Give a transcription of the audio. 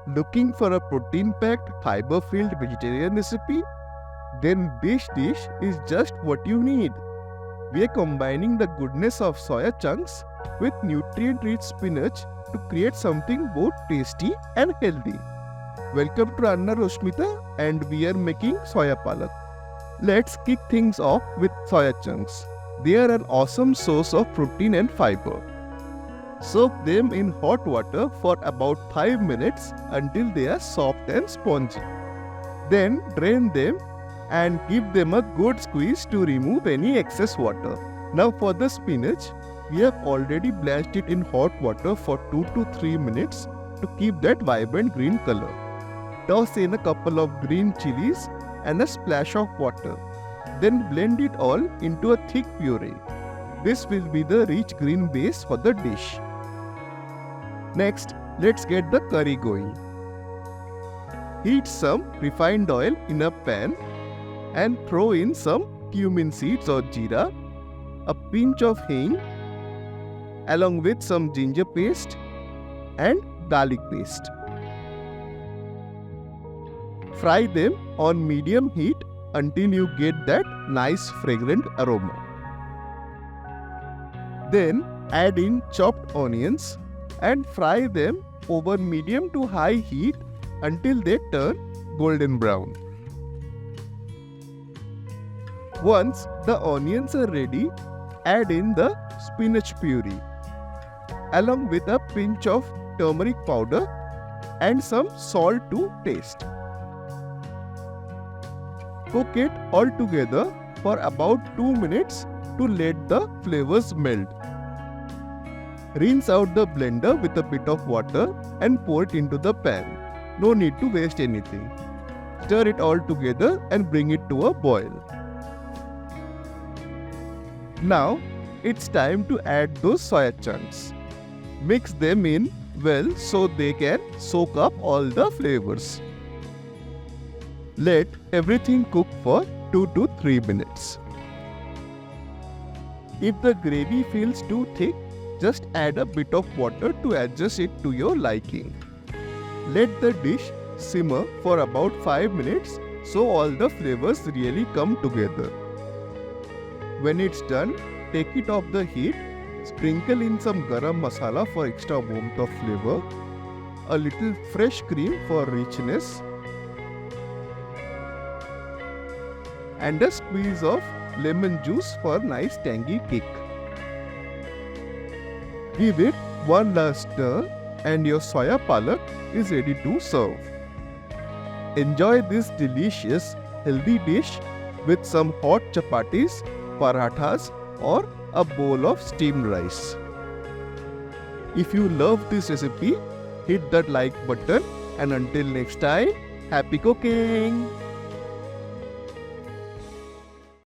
Looking for a protein-packed, fiber-filled vegetarian recipe? Then this dish is just what you need. We are combining the goodness of soya chunks with nutrient-rich spinach to create something both tasty and healthy. Welcome to Anna Roshmita, and we are making soya palak. Let's kick things off with soya chunks. They are an awesome source of protein and fiber. Soak them in hot water for about 5 minutes until they are soft and spongy. Then drain them and give them a good squeeze to remove any excess water. Now for the spinach, we have already blanched it in hot water for 2 to 3 minutes to keep that vibrant green color. Toss in a couple of green chilies and a splash of water. Then blend it all into a thick puree. This will be the rich green base for the dish. Next, let's get the curry going. Heat some refined oil in a pan and throw in some cumin seeds or jeera, a pinch of hing, along with some ginger paste and garlic paste. Fry them on medium heat until you get that nice fragrant aroma. Then add in chopped onions and fry them over medium to high heat until they turn golden brown. Once the onions are ready, add in the spinach puree along with a pinch of turmeric powder and some salt to taste. Cook it all together for about 2 minutes to let the flavors melt. Rinse out the blender with a bit of water and pour it into the pan. No need to waste anything. Stir it all together and bring it to a boil. Now, it's time to add those soya chunks. Mix them in well so they can soak up all the flavors. Let everything cook for 2 to 3 minutes. If the gravy feels too thick, just add a bit of water to adjust it to your liking. Let the dish simmer for about 5 minutes so all the flavors really come together. When it's done, take it off the heat, sprinkle in some garam masala for extra warmth of flavor, a little fresh cream for richness, and a squeeze of lemon juice for nice tangy kick. Give it one last stir and your soya palak is ready to serve. Enjoy this delicious, healthy dish with some hot chapatis, parathas or a bowl of steamed rice. If you love this recipe, hit that like button, and until next time, happy cooking!